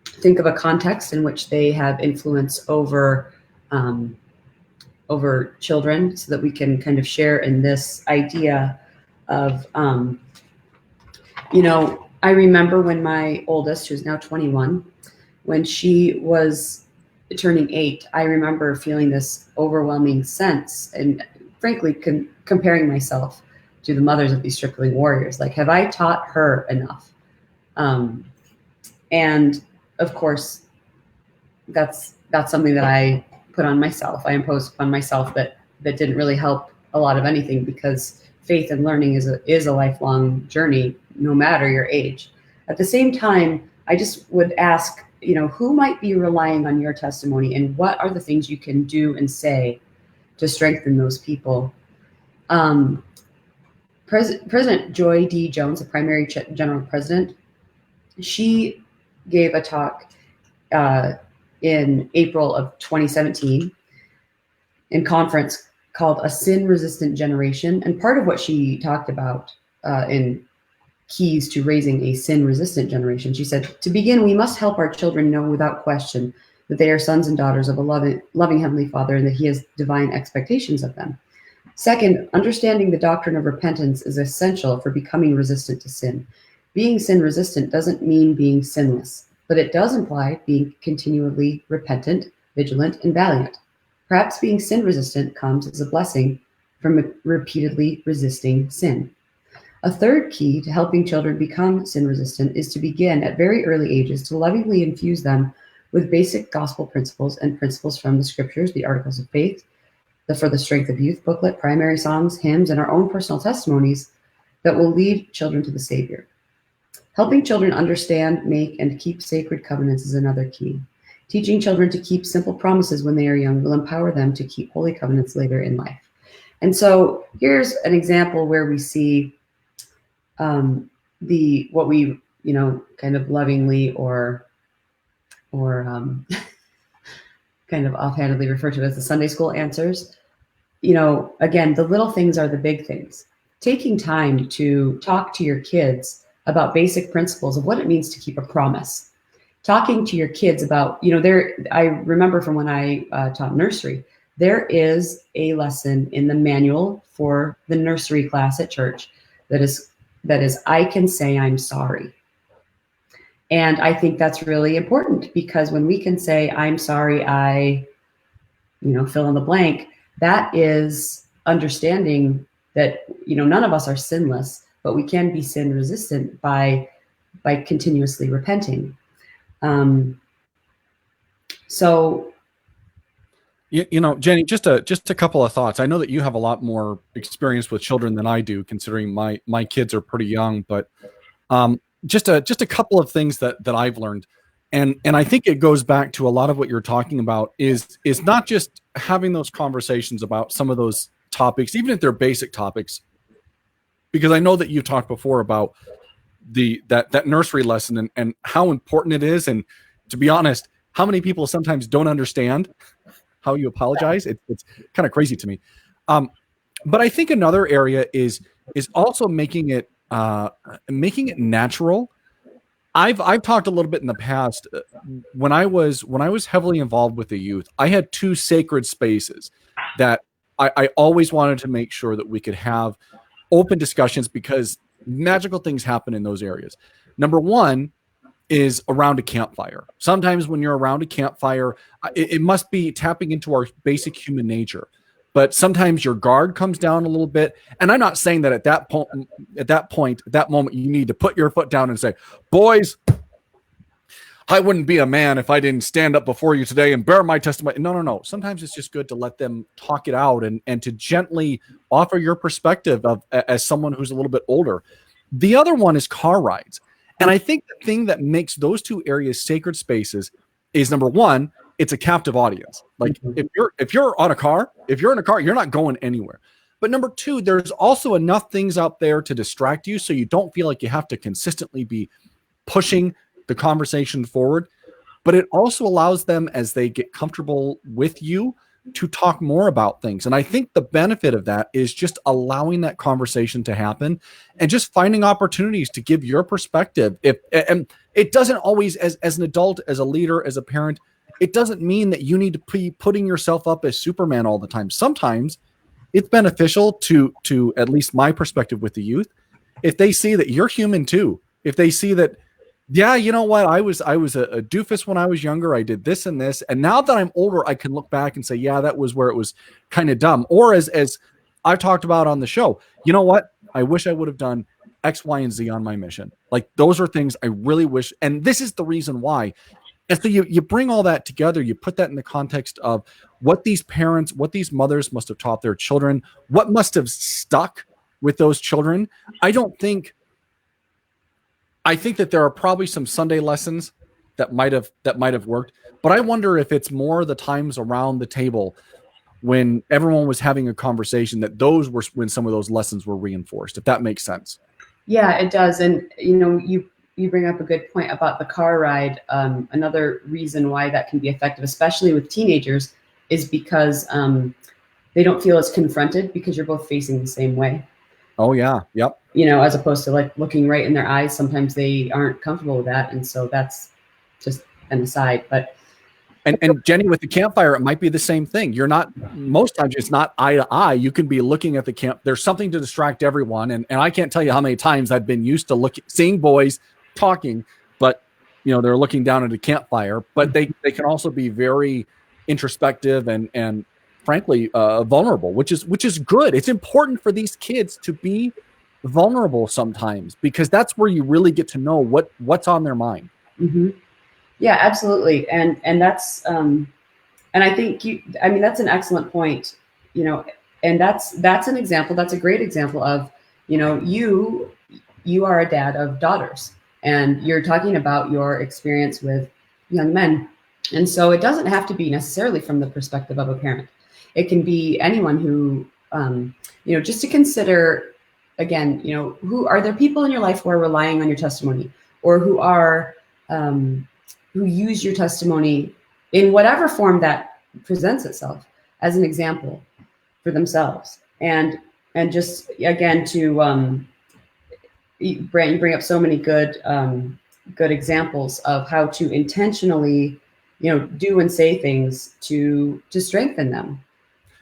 S1: think of a context in which they have influence over children, so that we can kind of share in this idea of, I remember when my oldest, who's now 21, when she was turning 8, I remember feeling this overwhelming sense and frankly comparing myself to the mothers of these Stripling Warriors. Like, have I taught her enough? And of course, that's something that I put on myself. I imposed upon myself that didn't really help a lot of anything, because faith and learning is a lifelong journey, no matter your age. At the same time, I just would ask, who might be relying on your testimony, and what are the things you can do and say to strengthen those people? President Joy D. Jones, the primary general president, she gave a talk in April of 2017 in conference called A Sin-Resistant Generation. And part of what she talked about in keys to raising a sin-resistant generation, she said, to begin, we must help our children know without question that they are sons and daughters of a loving Heavenly Father, and that He has divine expectations of them. Second, understanding the doctrine of repentance is essential for becoming resistant to sin. Being sin-resistant doesn't mean being sinless, but it does imply being continually repentant, vigilant, and valiant. Perhaps being sin-resistant comes as a blessing from repeatedly resisting sin. A third key to helping children become sin-resistant is to begin at very early ages to lovingly infuse them with basic gospel principles and principles from the scriptures, the articles of faith, the For the Strength of Youth booklet, primary songs, hymns, and our own personal testimonies that will lead children to the Savior. Helping children understand, make, and keep sacred covenants is another key. Teaching children to keep simple promises when they are young will empower them to keep holy covenants later in life. And so here's an example where we see what we kind of lovingly or kind of offhandedly refer to as the Sunday school answers. Again, the little things are the big things. Taking time to talk to your kids about basic principles of what it means to keep a promise. Talking to your kids about, I remember from when I taught nursery, there is a lesson in the manual for the nursery class at church that is, I can say I'm sorry. And I think that's really important, because when we can say, I'm sorry, I, fill in the blank, that is understanding that, none of us are sinless, but we can be sin resistant by continuously repenting. So,
S3: Jenny, just a couple of thoughts. I know that you have a lot more experience with children than I do, considering my kids are pretty young, but just a couple of things that I've learned. And I think it goes back to a lot of what you're talking about is not just having those conversations about some of those topics, even if they're basic topics, because I know that you've talked before about that nursery lesson and how important it is. And to be honest, how many people sometimes don't understand how you apologize. It's kind of crazy to me. But I think another area is also making it natural. I've talked a little bit in the past. When I was heavily involved with the youth, I had two sacred spaces that I always wanted to make sure that we could have open discussions, because magical things happen in those areas. Number one is around a campfire. Sometimes when you're around a campfire, it must be tapping into our basic human nature. But sometimes your guard comes down a little bit. And I'm not saying that at that moment, you need to put your foot down and say, boys, I wouldn't be a man if I didn't stand up before you today and bear my testimony. No. Sometimes it's just good to let them talk it out and to gently offer your perspective as someone who's a little bit older. The other one is car rides. And I think the thing that makes those two areas sacred spaces is, number one, it's a captive audience. Like if you're in a car, you're not going anywhere. But number two, there's also enough things out there to distract you so you don't feel like you have to consistently be pushing the conversation forward. But it also allows them, as they get comfortable with you, to talk more about things. And I think the benefit of that is just allowing that conversation to happen and just finding opportunities to give your perspective. And it doesn't always, as an adult, as a leader, as a parent, it doesn't mean that you need to be putting yourself up as Superman all the time. Sometimes it's beneficial to at least my perspective with the youth, if they see that you're human too, if they see that, yeah, you know what, I was a doofus when I was younger, I did this and this, and now that I'm older, I can look back and say, yeah, that was where it was kind of dumb. Or as I've talked about on the show, you know what, I wish I would have done X, Y, and Z on my mission. Like, those are things I really wish, and this is the reason why. And so you bring all that together, you put that in the context of what these parents, what these mothers must have taught their children, what must have stuck with those children. I think that there are probably some Sunday lessons that might have worked, but I wonder if it's more the times around the table when everyone was having a conversation that those were when some of those lessons were reinforced, if that makes sense.
S1: Yeah, it does. And you bring up a good point about the car ride. Another reason why that can be effective, especially with teenagers, is because they don't feel as confronted because you're both facing the same way.
S3: Oh yeah. Yep.
S1: As opposed to like looking right in their eyes. Sometimes they aren't comfortable with that. And so that's just an aside, but.
S3: And Jenny, with the campfire, it might be the same thing. Most times it's not eye to eye. You can be looking at the camp. There's something to distract everyone. And I can't tell you how many times I've been used to seeing boys talking, but they're looking down at a campfire, but they can also be very introspective and frankly, vulnerable, which is good. It's important for these kids to be vulnerable sometimes, because that's where you really get to know what's on their mind.
S1: Mm-hmm. Yeah, absolutely. And that's, and I think that's an excellent point, and that's an example. That's a great example of, you are a dad of daughters and you're talking about your experience with young men. And so it doesn't have to be necessarily from the perspective of a parent. It can be anyone who, just to consider, again, who are there people in your life who are relying on your testimony, or who are, who use your testimony in whatever form that presents itself as an example for themselves. And just, again, to, Brent, you bring up so many good examples of how to intentionally, do and say things to strengthen them.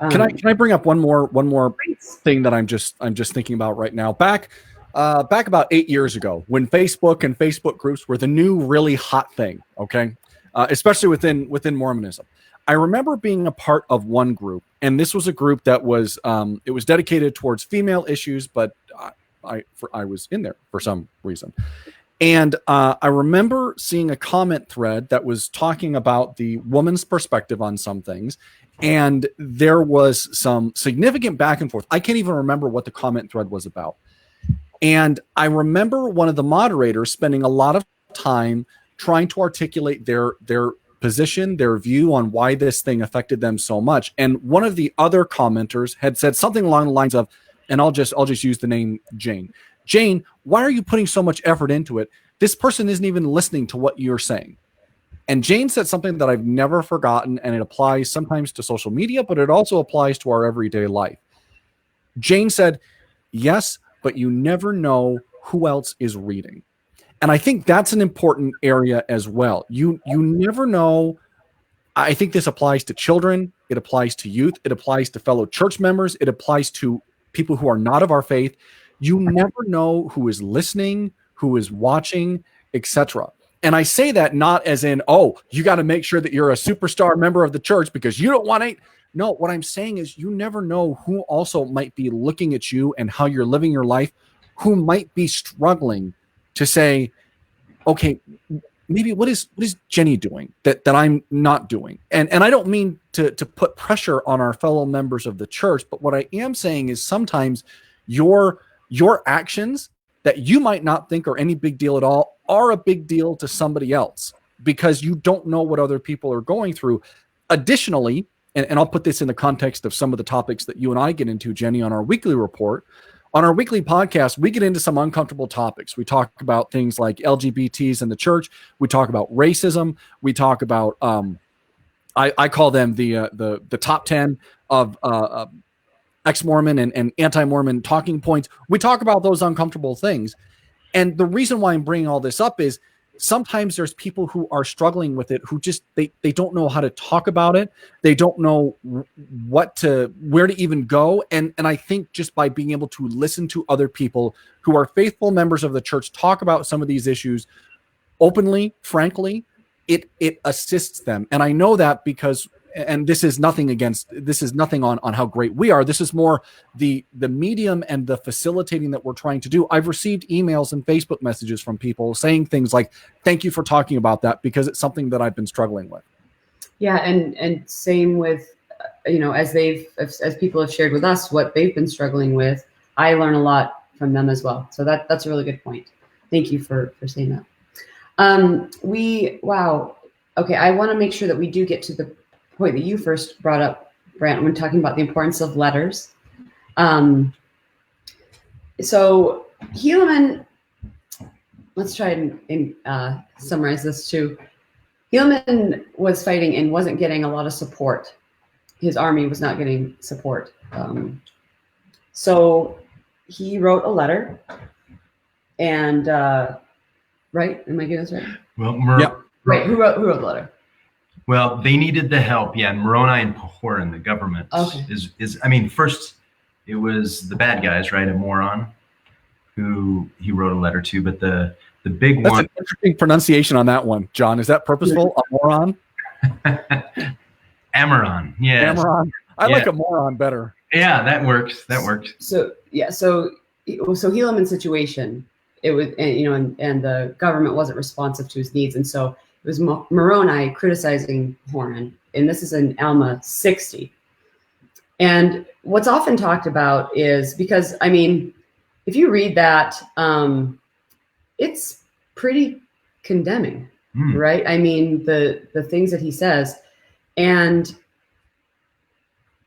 S3: Can I bring up one more thing that I'm just thinking about right now? Back about 8 years ago, when Facebook and Facebook groups were the new really hot thing, okay, especially within Mormonism, I remember being a part of one group, and this was a group that was it was dedicated towards female issues, but I was in there for some reason. And I remember seeing a comment thread that was talking about the woman's perspective on some things. And there was some significant back and forth. I can't even remember what the comment thread was about. And I remember one of the moderators spending a lot of time trying to articulate their position, their view on why this thing affected them so much. And one of the other commenters had said something along the lines of, and I'll just use the name Jane. Jane, why are you putting so much effort into it? This person isn't even listening to what you're saying. And Jane said something that I've never forgotten, and it applies sometimes to social media, but it also applies to our everyday life. Jane said, yes, but you never know who else is reading. And I think that's an important area as well. You never know. I think this applies to children. It applies to youth. It applies to fellow church members. It applies to people who are not of our faith. You never know who is listening, who is watching, etc. And I say that not as in, oh, you got to make sure that you're a superstar member of the church because you don't want to. No, what I'm saying is you never know who also might be looking at you and how you're living your life, who might be struggling to say, okay, maybe what is Jenny doing that I'm not doing? And I don't mean to put pressure on our fellow members of the church, but what I am saying is sometimes your actions that you might not think are any big deal at all are a big deal to somebody else. because you don't know what other people are going through. Additionally, and I'll put this in the context of some of the topics that you and I get into, Jenny, on our weekly report. On our weekly podcast, we get into some uncomfortable topics. We talk about things like LGBTs in the church. We talk about racism. We talk about, I call them the top 10 of ex-Mormon and anti-Mormon talking points. We talk about those uncomfortable things. And the reason why I'm bringing all this up is sometimes there's people who are struggling with it, who just, they don't know how to talk about it. They don't know where to even go. And I think just by being able to listen to other people who are faithful members of the church talk about some of these issues openly, frankly, it assists them. And I know that because, and this is nothing on how great we are. This is more the medium and the facilitating that we're trying to do. I've received emails and Facebook messages from people saying things like, thank you for talking about that, because it's something that I've been struggling with.
S1: Yeah. And same with, as people have shared with us what they've been struggling with, I learn a lot from them as well. So that's a really good point. Thank you for saying that. Okay. I want to make sure that we do get to the point that you first brought up, Brent, when talking about the importance of letters. So Helaman, let's try and summarize this too. Helaman was fighting and wasn't getting a lot of support. His army was not getting support. So he wrote a letter and, right? Am I getting this right?
S4: Well,
S1: right. Who wrote the letter?
S4: Well, they needed the help. Yeah, and Moroni and Pahoran, the government, first it was the bad guys, right? A moron who he wrote a letter to, but the big
S3: That's
S4: one.
S3: an interesting pronunciation on that one, John. Is that purposeful? A moron?
S4: Amaron, yeah.
S3: Amaron. I like a moron better.
S4: Yeah, that works.
S1: So Helaman's situation, it was, and the government wasn't responsive to his needs, and so it was Moroni criticizing Pahoran, and this is in Alma 60. And what's often talked about is, because, if you read that, it's pretty condemning, right? The things that he says, and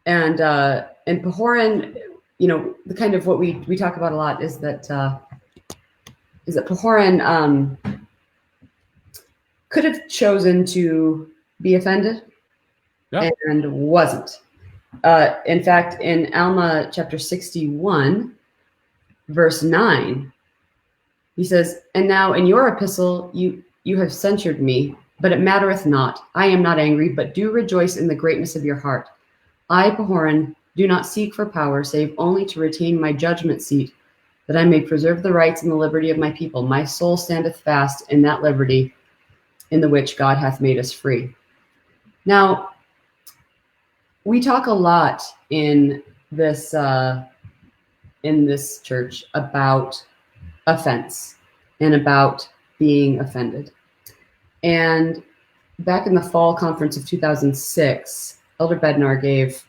S1: Pahoran, the kind of what we talk about a lot is that Pahoran could have chosen to be offended and wasn't. In fact, in Alma chapter 61, verse 9, he says, "And now in your epistle you have censured me, but it mattereth not. I am not angry, but do rejoice in the greatness of your heart. I, Pahoran, do not seek for power, save only to retain my judgment seat, that I may preserve the rights and the liberty of my people. My soul standeth fast in that liberty, in the which God hath made us free." Now, we talk a lot in this church about offense and about being offended. And back in the fall conference of 2006, Elder Bednar gave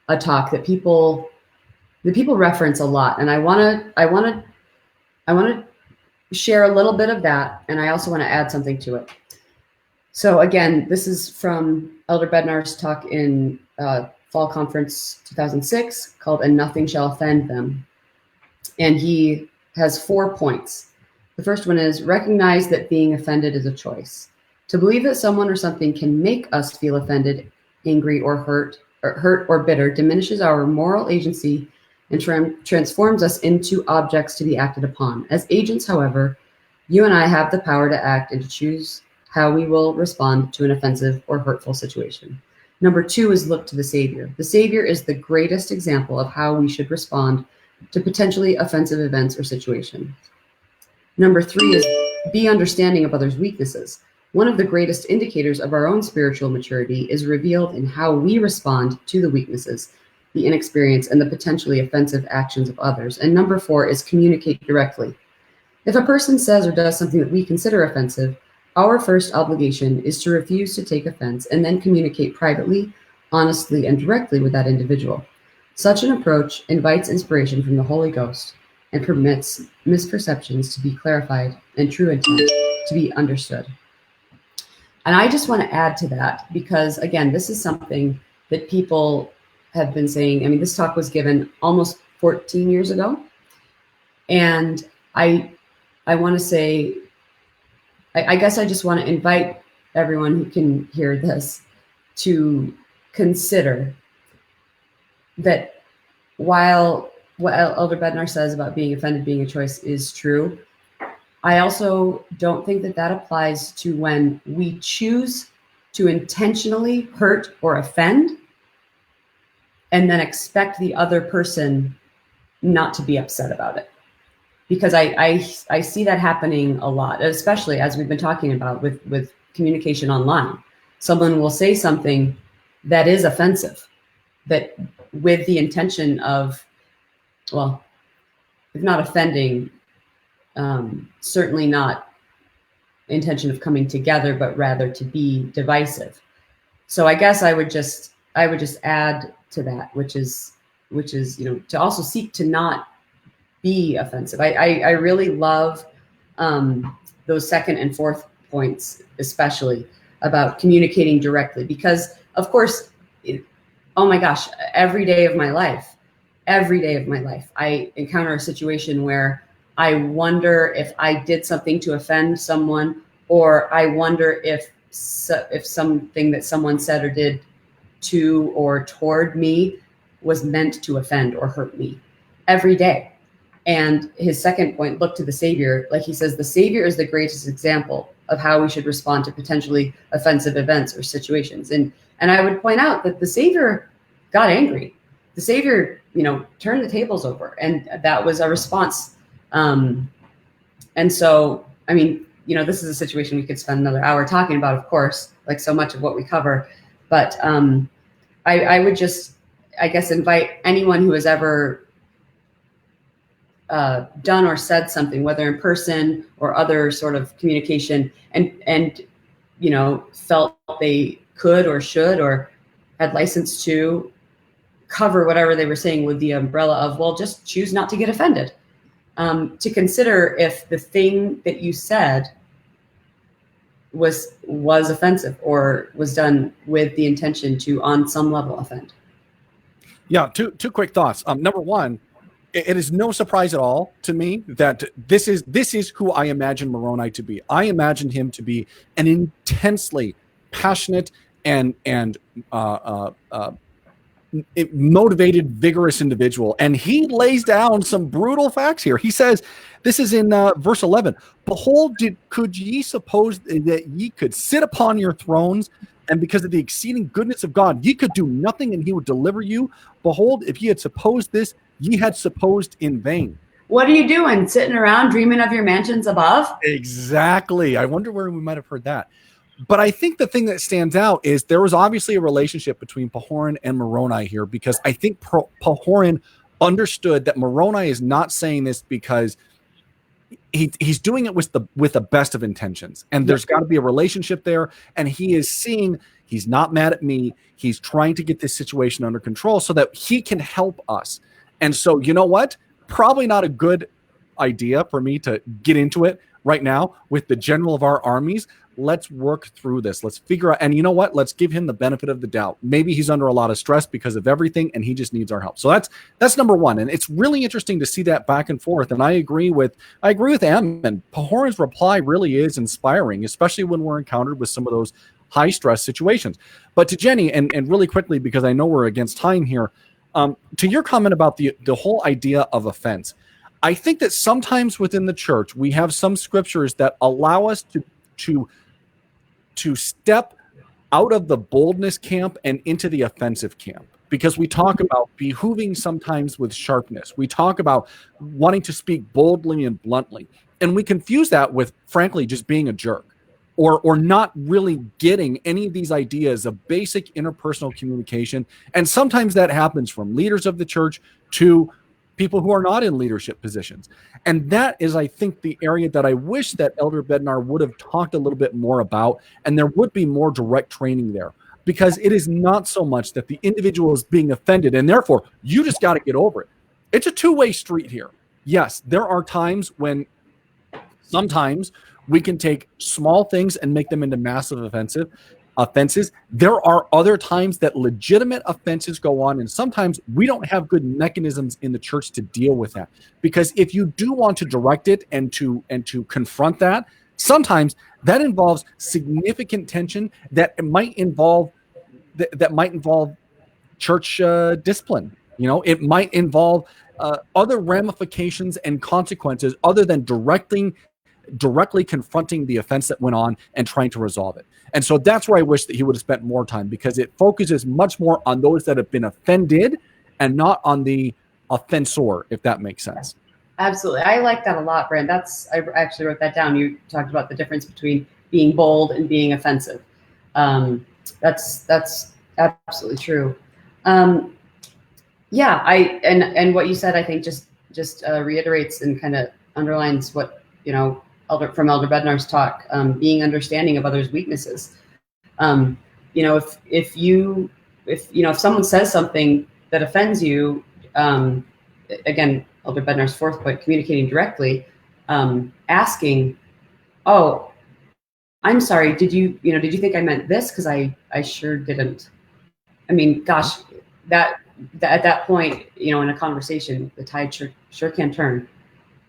S1: a talk that people reference a lot, and I want to share a little bit of that, and I also want to add something to it. So again, this is from Elder Bednar's talk in Fall Conference 2006 called "And Nothing Shall Offend Them." And he has 4 points. The first one is, recognize that being offended is a choice. To believe that someone or something can make us feel offended, angry, or hurt or bitter diminishes our moral agency and transforms us into objects to be acted upon. As agents, however, you and I have the power to act and to choose how we will respond to an offensive or hurtful situation. Number 2 is look to the Savior. The Savior is the greatest example of how we should respond to potentially offensive events or situations. Number 3 is be understanding of others' weaknesses. One of the greatest indicators of our own spiritual maturity is revealed in how we respond to the weaknesses, the inexperience, and the potentially offensive actions of others. And number 4 is communicate directly. If a person says or does something that we consider offensive, our first obligation is to refuse to take offense and then communicate privately, honestly, and directly with that individual. Such an approach invites inspiration from the Holy Ghost and permits misperceptions to be clarified and true intent to be understood. And I just want to add to that because, again, this is something that people have been saying. I mean, this talk was given almost 14 years ago. And I want to say, I guess I just want to invite everyone who can hear this to consider that while what Elder Bednar says about being offended being a choice is true, I also don't think that that applies to when we choose to intentionally hurt or offend and then expect the other person not to be upset about it. Because I see that happening a lot, especially as we've been talking about with communication online. Someone will say something that is offensive, that with the intention of, well, if not offending, certainly not intention of coming together, but rather to be divisive. So I guess I would just add to that, which is, to also seek to not be offensive. I really love those second and fourth points, especially about communicating directly, because of course, oh my gosh, every day of my life, I encounter a situation where I wonder if I did something to offend someone, or I wonder if something that someone said or did to or toward me was meant to offend or hurt me every day. And his second point, look to the Savior. Like he says, the Savior is the greatest example of how we should respond to potentially offensive events or situations. And I would point out that the Savior got angry. The Savior, turned the tables over, and that was a response. And so, I mean, this is a situation we could spend another hour talking about, of course, like so much of what we cover. But I would just, I guess, invite anyone who has ever done or said something, whether in person or other sort of communication, and felt they could or should or had license to cover whatever they were saying with the umbrella of, well, just choose not to get offended. To consider if the thing that you said was offensive or was done with the intention to, on some level, offend.
S3: Yeah, two quick thoughts. Number one, it is no surprise at all to me that this is who I imagine Moroni to be. I imagine him to be an intensely passionate and motivated, vigorous individual. And he lays down some brutal facts here. He says, this is in verse 11, behold, could ye suppose that ye could sit upon your thrones, and because of the exceeding goodness of God, ye could do nothing, and he would deliver you? Behold, if ye had supposed this, ye had supposed in vain.
S1: What are you doing? Sitting around dreaming of your mansions above?
S3: Exactly. I wonder where we might have heard that. But I think the thing that stands out is there was obviously a relationship between Pahoran and Moroni here, because I think Pahoran understood that Moroni is not saying this because he's doing it with the best of intentions, and there's got to be a relationship there. And he is seeing he's not mad at me. He's trying to get this situation under control so that he can help us. And so, you know what? Probably not a good idea for me to get into it right now with the general of our armies. Let's work through this. Let's figure out, and you know what? Let's give him the benefit of the doubt. Maybe he's under a lot of stress because of everything, and he just needs our help. So that's number one. And it's really interesting to see that back and forth. And I agree with Ammon. Pahoran's reply really is inspiring, especially when we're encountered with some of those high stress situations. But to Jenny, and really quickly, because I know we're against time here, to your comment about the whole idea of offense, I think that sometimes within the church, we have some scriptures that allow us to step out of the boldness camp and into the offensive camp, because we talk about behooving sometimes with sharpness. We talk about wanting to speak boldly and bluntly, and we confuse that with, frankly, just being a jerk or not really getting any of these ideas of basic interpersonal communication. And sometimes that happens from leaders of the church to people who are not in leadership positions. And that is, I think, the area that I wish that Elder Bednar would have talked a little bit more about, and there would be more direct training there, because it is not so much that the individual is being offended and therefore you just got to get over it. It's a two-way street here. Yes, there are times when sometimes We can take small things and make them into massive offenses. There are other times that legitimate offenses go on, and sometimes we don't have good mechanisms in the church to deal with that. Because if you do want to direct it and to confront that, sometimes that involves significant tension that might involve church discipline. It might involve other ramifications and consequences other than directly confronting the offense that went on and trying to resolve it. And so that's where I wish that he would have spent more time, because it focuses much more on those that have been offended and not on the offensor, if that makes sense.
S1: Absolutely. I like that a lot, Brent. I actually wrote that down. You talked about the difference between being bold and being offensive. That's absolutely true. Yeah, and what you said, I think just reiterates and kind of underlines what, from Elder Bednar's talk, being understanding of others' weaknesses. If someone says something that offends you, again, Elder Bednar's fourth point, communicating directly, asking, "Oh, I'm sorry. Did you think I meant this? Because I sure didn't." I mean, gosh, that at that point, in a conversation, the tide sure can turn.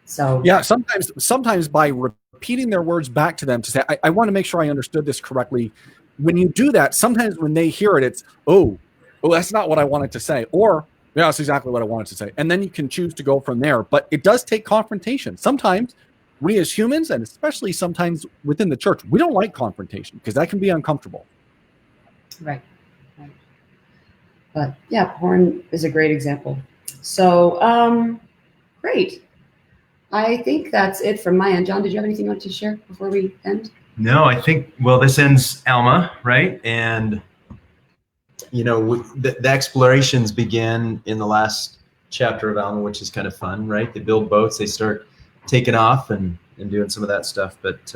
S1: So
S3: yeah, sometimes by repeating their words back to them to say, I want to make sure I understood this correctly. When you do that, sometimes when they hear it, it's, oh, that's not what I wanted to say. Or, yeah, that's exactly what I wanted to say. And then you can choose to go from there. But it does take confrontation. Sometimes we as humans, and especially sometimes within the church, we don't like confrontation because that can be uncomfortable.
S1: Right. But yeah, porn is a great example. So, great. I think that's it from my end. John, did you have anything you want to share before we end?
S4: No, I think, this ends Alma, right? And
S2: the explorations begin in the last chapter of Alma, which is kind of fun, right? They build boats, they start taking off and doing some of that stuff. But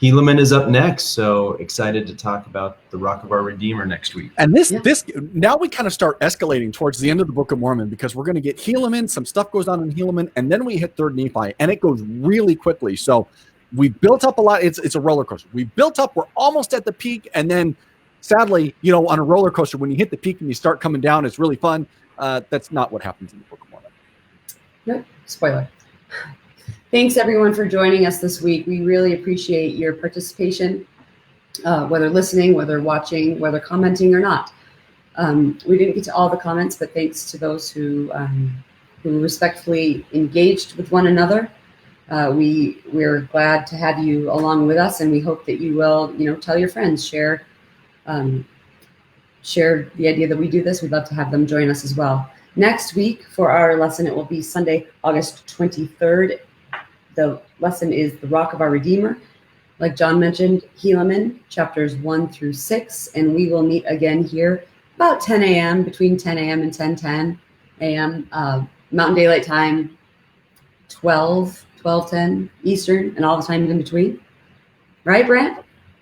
S2: Helaman is up next, so excited to talk about the Rock of our Redeemer next week.
S3: And this now we kind of start escalating towards the end of the Book of Mormon, because we're going to get Helaman, some stuff goes on in Helaman, and then we hit 3rd Nephi, and it goes really quickly. So we built up a lot. It's a roller coaster. We built up, we're almost at the peak, and then sadly, on a roller coaster, when you hit the peak and you start coming down, it's really fun. That's not what happens in the Book of Mormon.
S1: Nope. Spoiler. Thanks, everyone, for joining us this week. We really appreciate your participation, whether listening, whether watching, whether commenting or not. We didn't get to all the comments, but thanks to those who respectfully engaged with one another. We're glad to have you along with us, and we hope that you will, tell your friends, share the idea that we do this. We'd love to have them join us as well. Next week for our lesson, it will be Sunday, August 23rd. The lesson is The Rock of our Redeemer. Like John mentioned, Helaman, chapters 1 through 6, and we will meet again here about 10 a.m., between 10 a.m. and 10:10 a.m. Mountain Daylight Time, 12:10 Eastern, and all the times in between. Right, Brent?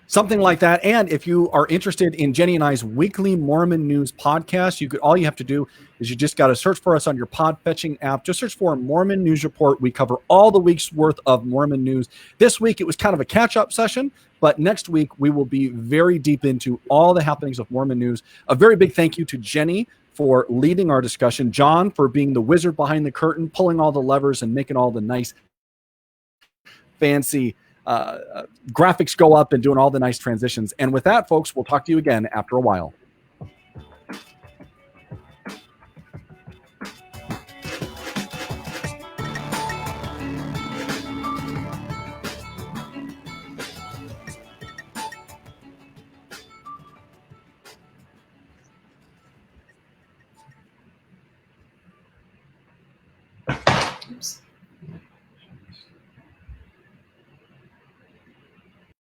S3: Something like that. And if you are interested in Jenny and I's weekly Mormon news podcast, all you have to do is you just got to search for us on your pod fetching app. Just search for Mormon News Report. We cover all the week's worth of Mormon news. This week, it was kind of a catch-up session, but next week, we will be very deep into all the happenings of Mormon news. A very big thank you to Jenny for leading our discussion, John for being the wizard behind the curtain, pulling all the levers and making all the nice, fancy graphics go up and doing all the nice transitions. And with that, folks, we'll talk to you again after a while.
S1: Oops.